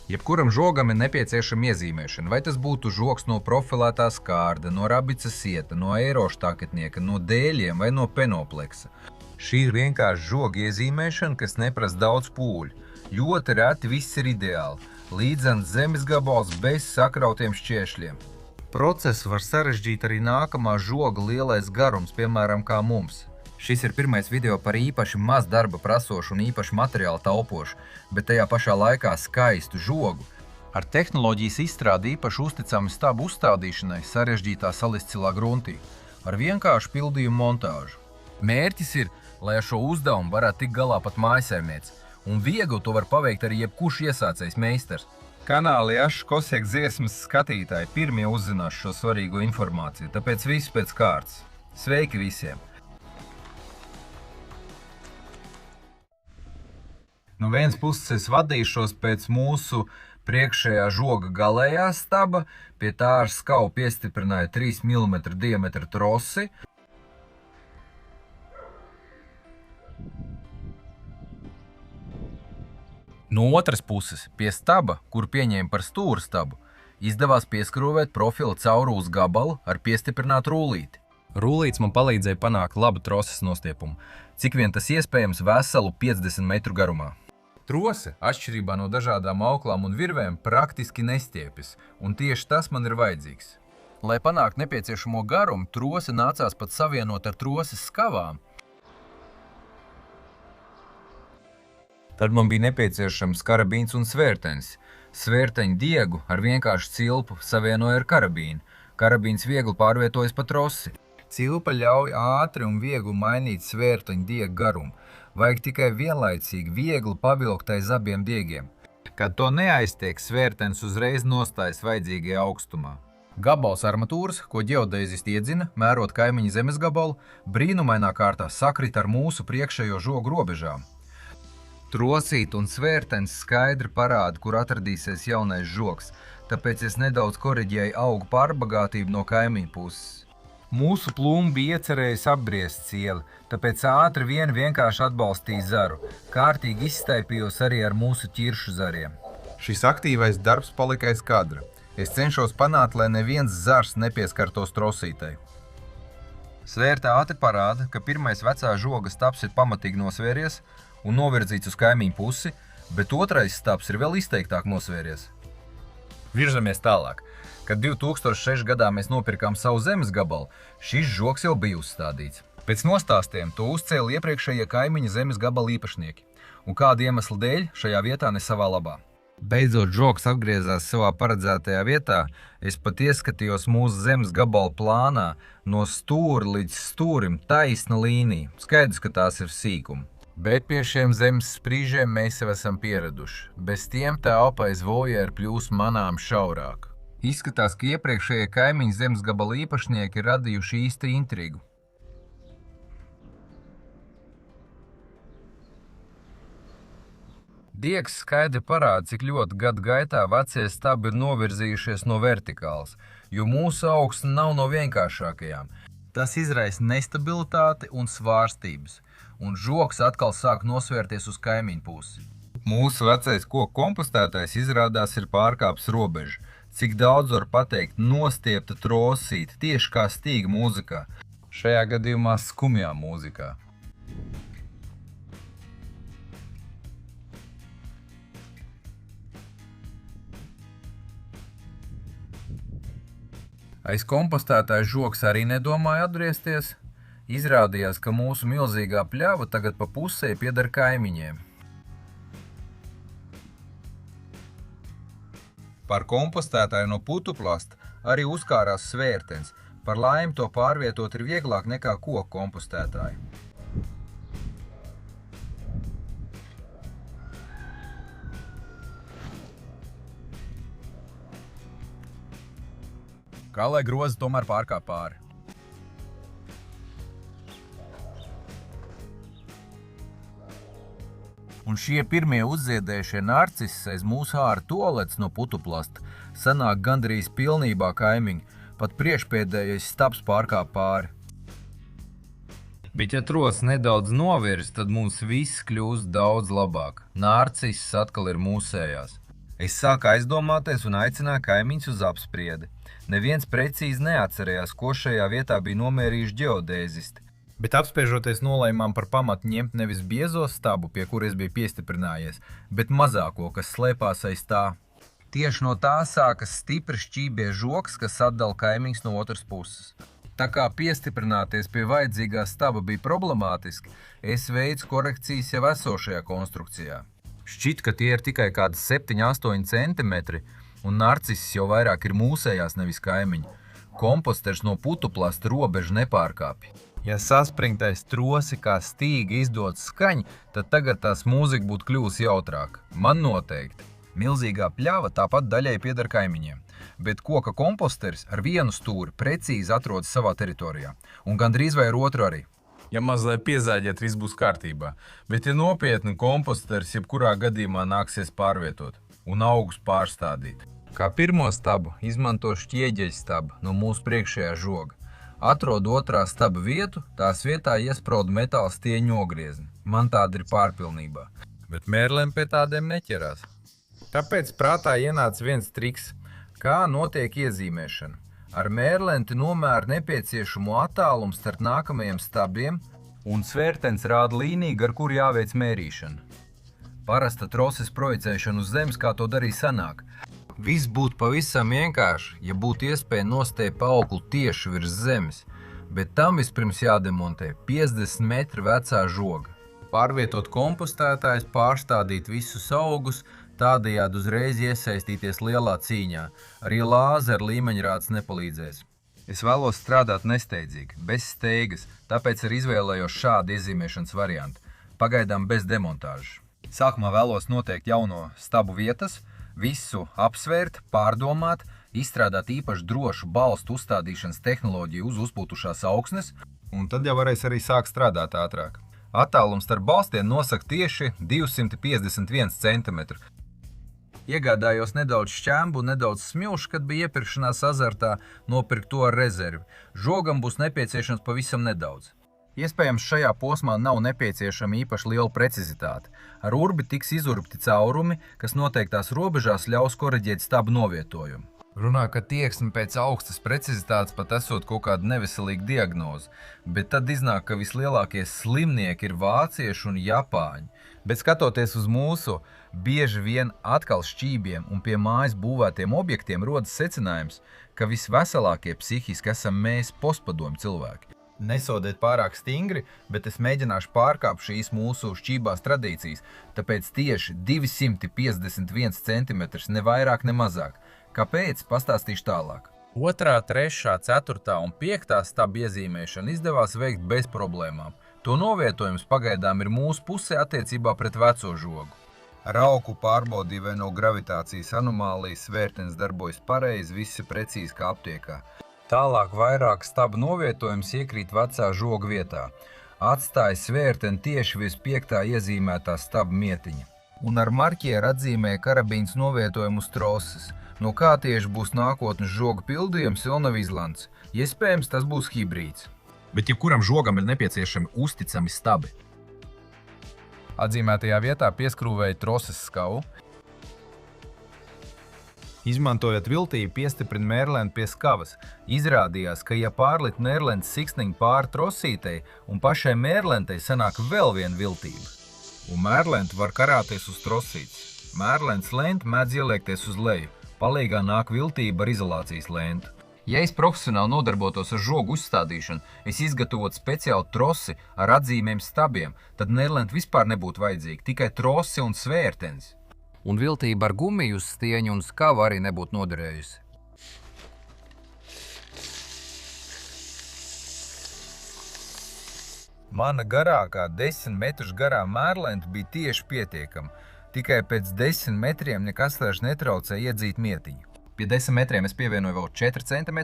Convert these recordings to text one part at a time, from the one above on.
Jebkuram žogam ir nepieciešama iezīmēšana, vai tas būtu žogs no profilētā skārda, no rabica sieta, no eiroštaketnieka, no dēļiem vai no penopleksa. Šī ir vienkārši žoga iezīmēšana, kas neprasa daudz pūļu. Ļoti reti viss ir ideāli, līdzens zemes gabals bez sakrautiem šķiešļiem. Procesu var sarežģīt arī nākamā žoga lielais garums, piemēram, kā mums. Šis ir pirmais video par īpaši maz darba prasošu un īpaši materiālu taupošu, bet tajā pašā laikā skaistu žogu. Ar tehnoloģijas izstrādi īpaši uzticami stabu uzstādīšanai sarežģītā saliscilā gruntī, ar vienkāršu pildījumu montāžu. Mērķis ir, lai ar šo uzdevumu varētu tikt galā pat mājsaimniece, un viegli to var paveikt arī jebkurš iesācējs meistars. Kanāli Jašs Kosiek dziesmas skatītāji pirmie uzzinās šo svarīgo informāciju, tāpēc viss pēc kārtas. Sveiki visiem! No vienas puses es vadīšos pēc mūsu priekšējā žoga galējā staba, pie tā ar skavu piestiprināju 3 mm diametra trosi. No otras puses, pie staba, kur pieņēma par stūra stabu, izdevās pieskrūvēt profilu cauru uz gabalu ar piestiprinātu rullīti. Rullīts man palīdzēja panākt labu troses nostiepumu, cik vien tas iespējams veselu 50 metru garumā. Trose, atšķirībā no dažādām auklām un virvēm, praktiski nestiepjas, un tieši tas man ir vajadzīgs. Lai panāktu nepieciešamo garumu, trose nācās pat savienot ar troses skavām. Tad man bija nepieciešams karabīns un svērtenis. Svērteņu diegu ar vienkāršu cilpu savienoja ar karabīnu. Karabīns viegli pārvietojas pa trosi. Cilpa ļauj ātri un viegli mainīt svērteņu diegu garumu. Vajag tikai vienlaicīgi viegli pavilkt aiz abiem diegiem. Kad to neaiztiek, svērtenis uzreiz nostājas vajadzīgajā augstumā. Gabals armatūras, ko ģeodēzisti iedzina, mērot kaimiņa zemes gabalu, brīnumainā kārtā sakrit ar mūsu priekšējo žogu robežām. Trosīt un svērtenis skaidri parāda, kur atradīsies jaunais žogs, tāpēc es nedaudz koriģēju augu pārbagātību no kaimiņa puses. Mūsu plūmu bija iecerējis apgriezt cieli, tāpēc ātri vien vienkārši atbalstīja zaru. Kārtīgi izstaipījos arī ar mūsu ķiršu zariem. Šis aktīvais darbs palika aiz kadra. Es cenšos panākt, lai neviens zars nepieskartos trosītai. Svērta ātri parāda, ka pirmais vecā žoga stabs ir pamatīgi nosvēries un novirzīts uz kaimiņu pusi, bet otrais stabs ir vēl izteiktāk nosvēries. Virzamies tālāk. Kad 2006. gadā mēs nopirkām savu zemes gabalu, šis žogs jau bija uzstādīts. Pēc nostāstiem to uzcēla iepriekšējie kaimiņa zemes gabala īpašnieki, un kāda iemesla dēļ šajā vietā ne savā labā. Beidzot žogs atgriezās savā paredzētajā vietā, es pat ieskatījos mūsu zemes gabala plānā, no stūra līdz stūrim taisna līnija, skaidrs, ka tās ir sīkumi. Bet pie šiem zemes sprīžiem mēs jau esam pieraduši, bez tiem telpa aiz vojēra kļūs manām šaurāk. Izskatās, ka iepriekšējie kaimiņu zemes gabala īpašnieki ir radījuši īstu intrigu. Diegs skaidri parāda, cik ļoti gadu gaitā vecie stabi ir novirzījušies no vertikālas, jo mūsu augsne nav no vienkāršākajām. Tas izraisa nestabilitāti un svārstības, un žogs atkal sāk nosvērties uz kaimiņu pusi. Mūsu vecais koku kompostētājs izrādās ir pārkāpis robežu. Cik daudz var pateikt nostiepta trosīta, tieši kā stīga mūzikā. Šajā gadījumā skumjā mūzikā. Aiz kompostētāja žogs arī nedomāja atgriezties. Izrādījās, ka mūsu milzīgā pļava tagad pa pusē pieder kaimiņiem. Par kompostētāju no putuplasta arī uzkārās svērtenis. Par laimi to pārvietot ir vieglāk nekā koku kompostētāju. Kā lai grozi tomēr pārkāp pāri. Un šie pirmie uzziedējušie narcisi aiz mūsu āra tualets no putuplasta sanāk gandrīz pilnībā kaimiņi, pat priekšpēdējais stabs pārkāp pāri. Bet ja tros nedaudz novirs, tad mums viss kļūst daudz labāk. Narcisis atkal ir mūsējās. Es sāku aizdomāties un aicināju kaimiņus uz apspriedi. Neviens precīzi neatcerējās, ko šajā vietā bija nomērījuši ģeodēzisti. Bet apspriežoties nolēmām par pamatu ņemt nevis biezo stabu, pie kuras biju piestiprinājies, bet mazāko, kas slēpās aiz tā. Tieši no tā sākas stipri šķībie žoks, kas atdala kaimiņus no otras puses. Tā kā piestiprināties pie vajadzīgā staba bija problemātiski, es veicu korekcijas jau esošajā konstrukcijā. Šķiet, ka tie ir tikai kādi 7–8 centimetri, un narcisis jau vairāk ir mūsējās, nevis kaimiņi. Komposters no putuplasta robežu nepārkāpj. Ja saspringtais trosi kā stīga izdod skaņu, tad tagad tās mūzika būtu kļuvusi jautrāka. Man noteikti. Milzīgā pļava tāpat daļai pieder kaimiņiem, bet koka komposteris ar vienu stūri precīzi atrodas savā teritorijā, un gandrīz vai ar otru arī. Ja mazliet piezāģēt, viss būs kārtībā, bet ja nopietni komposteris jebkurā gadījumā nāksies pārvietot un augus pārstādīt. Kā pirmo stabu izmanto šķieģeļa stabu no mūsu priekšējā žoga. Atrod otrā staba vietu, tās vietā iespraudu metāla stieņu ogriezni. Man tāda ir pārpilnībā. Bet mērlēm pie tādiem neķerās. Tāpēc prātā ienāca viens triks, kā notiek iezīmēšana. Ar mērlenti nomēra nepieciešamo attālumu starp nākamajiem stabiem, un svērtens rāda līniju, ar kuru jāveic mērīšana. Parasta troses projicēšana uz zemes, kā to darīja senāk. Viss būtu pavisam vienkārši, ja būtu iespēja nostēpt auklu tieši virs zemes, bet tam vispirms jādemontē 50 metru vecā žoga. Pārvietot kompostētājs, pārstādīt visus augus, tādējādi uzreiz iesaistīties lielā cīņā. Arī lāzera līmeņrāds nepalīdzēs. Es vēlos strādāt nesteidzīgi, bez steigas, tāpēc arī izvēlējos šādu iezīmēšanas variantu, pagaidām bez demontāžas. Sākumā vēlos noteikt jauno stabu vietas, visu apsvērt, pārdomāt, izstrādāt īpaši drošu balstu uzstādīšanas tehnoloģiju uz uzpūtušās augsnes, un tad jau varēs arī sākt strādāt ātrāk. Attālums starp balstiem nosaka tieši 251 cm. Iegādājos nedaudz šķēmbu un nedaudz smilšu, kad bija iepirkšanās azartā nopirkt to ar rezervi. Žogam būs nepieciešams pavisam nedaudz. Iespējams, šajā posmā nav nepieciešama īpaši liela precizitāte. Ar urbi tiks izurbti caurumi, kas noteiktās robežās ļaus koreģēt stabu novietojumu. Runā, ka tieksme pēc augstas precizitātes pat esot kaut kāda neveselīga diagnoze, bet tad iznāk, ka vislielākie slimnieki ir vācieši un japāņi. Bet skatoties uz mūsu bieži vien atkal šķībiem un pie mājas būvētiem objektiem rodas secinājums, ka visveselākie psihiski esam mēs postpadomju cilvēki. Nesodiet pārāk stingri, bet es mēģināšu pārkāpt šīs mūsu šķībās tradīcijas, tāpēc tieši 251 cm, ne vairāk, ne mazāk. Kāpēc? Pastāstīšu tālāk. 2., 3., 4. un 5. stabu iezīmēšana izdevās veikt bez problēmām. To novietojums pagaidām ir mūsu pusē attiecībā pret veco žogu. Ar auku pārbaudīju, vai no gravitācijas anomālijas svērtens darbojas pareizi, viss ir precīzi kā aptiekā. Tālāk vairāk stabu novietojums iekrīt vecā žoga vietā. Atstāja svērteni tieši virs 5. iezīmētā staba mietiņa. Un ar marķieru atzīmēja karabīnas novietojumu uz troses. No kā tieši būs nākotnes žoga pildījums, vēl nav izlemts. Iespējams, tas būs hibrīds. Bet jebkuram žogam ir nepieciešami uzticami stabi. Atzīmētajā vietā pieskrūvēja troses skavu. Izmantojot viltību, piestiprina mērlenti pie skavas. Izrādījās, ka ja pārlikt mērlentes siksniņu pāri trosītei un pašai mērlentei sanāk vēl viena viltība. Un mērlenti var karāties uz trosītes. Mērlentes lenti mēdz ieliekties uz leju. Palīgā nāk viltība ar izolācijas lentu. Ja es profesionāli nodarbotos ar žogu uzstādīšanu, es izgatavotu speciālu trosi ar atzīmēm stabiem, tad mērlenti vispār nebūtu vajadzīgi, tikai trosi un svērtenis. Un viltība ar gumiju uz stieņu un skavu arī nebūtu noderējusi. Mana garākā 10 metrus garā mērlenta bija tieši pietiekama. Tikai pēc 10 metriem nekas vairs netraucēja iedzīt mietiņu. Pie 10 metriem es pievienoju vēl 4 cm,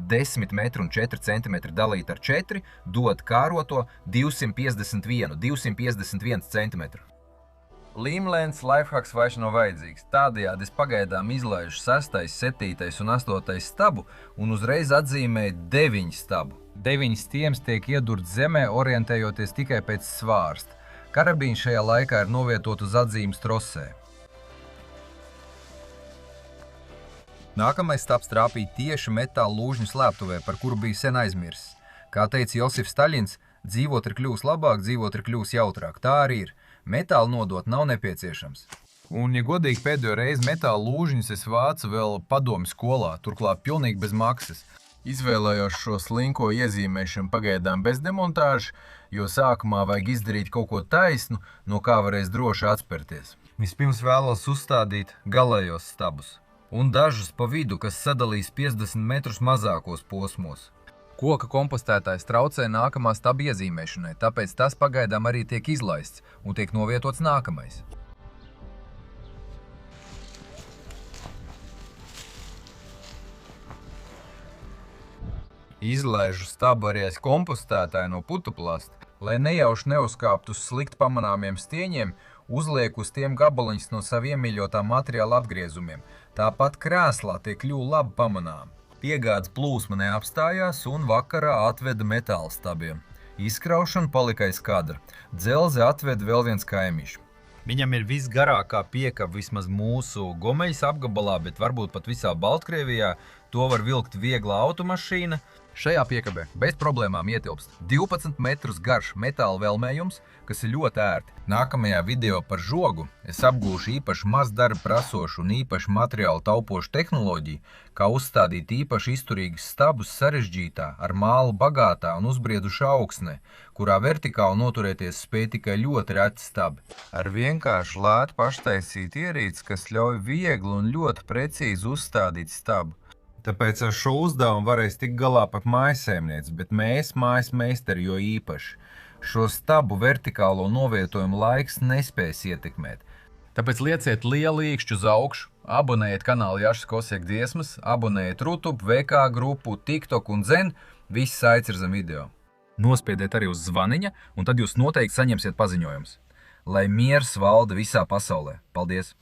10 metru un 4 cm dalīt ar 4, dod kāroto 251 cm. Līmlēns lifehacks vairs nav vajadzīgs. Tādējādi es pagaidām izlaižu 6., 7. un 8. stabu un uzreiz atzīmēju 9 stabu. 9 stiems tiek iedurts zemē, orientējoties tikai pēc svārsta. Karabīns šajā laikā ir novietot uz atzīmes trosē. Nākamais stabs trāpīja tieši metāla lūžņu slēptuvē, par kuru bija sen aizmirsis. Kā teica Josifs Staļins, dzīvot ir kļūst labāk, dzīvot ir kļūst jautrāk. Tā arī ir. Metālu nodot nav nepieciešams. Un, ja godīgi, pēdējo reizi metāla lūžņus es vācu vēl padomju skolā, turklāt pilnīgi bez maksas. Izvēlējos šo slinko iezīmēšanu pagaidām bez demontāžas, jo sākumā vajag izdarīt kaut ko taisnu, no kā varēs droši atspērties. Vispirms vēlos uzstādīt galējos stabus un dažus pa vidu, kas sadalīs 50 metrus mazākos posmos. Koka kompostētājs traucē nākamā staba iezīmēšanai, tāpēc tas pagaidām arī tiek izlaists un tiek novietots nākamais. Izlaižu stabu arī aiz kompostētāju no putuplasta, lai nejauši neuzkāptu uz slikti pamanāmiem stieņiem, uzliek uz tiem gabaliņus no savu iemīļotā materiāla apgriezumiem. Tāpat krēslā tie kļuva labi pamanām. Piegādes plūsma neapstājās un vakarā atveda metāla stabiem. Izkraušana palika aiz kadra. Dzelzi atveda vēl viens kaimiņš. Viņam ir visgarākā piekaba vismaz mūsu Gomeļas apgabalā, bet varbūt pat visā Baltkrievijā. To var vilkt viegla automašīna. Šajā piekabē bez problēmām ietilpst 12 metrus garš metāla velmējums, kas ir ļoti ērti. Nākamajā video par žogu es apgūšu īpaši maz darba prasošu un īpaši materiālu taupošu tehnoloģiju, kā uzstādīt īpaši izturīgus stabus sarežģītā, ar mālu bagātā un uzbriedušā augsnē, kurā vertikāli noturēties spēj tikai ļoti reti stabi. Ar vienkārši lētu paštaisīt ierīci, kas ļauj viegli un ļoti precīzi uzstādīt stabu. Tāpēc ar šo uzdevumu varēs tikt galā pat mājasēmniece, bet mēs, mājas meistari, jo īpaši. Šo stabu vertikālo novietojumu laiks nespēs ietekmēt. Tāpēc lieciet lielu īkšķu uz augšu, abonējiet kanālu Jašas Kosiek dziesmas, abonējiet YouTube, VK grupu, TikTok un Zen, viss saites ir zem video. Nospiediet arī uz zvaniņa, un tad jūs noteikti saņemsiet paziņojumus. Lai miers valda visā pasaulē. Paldies!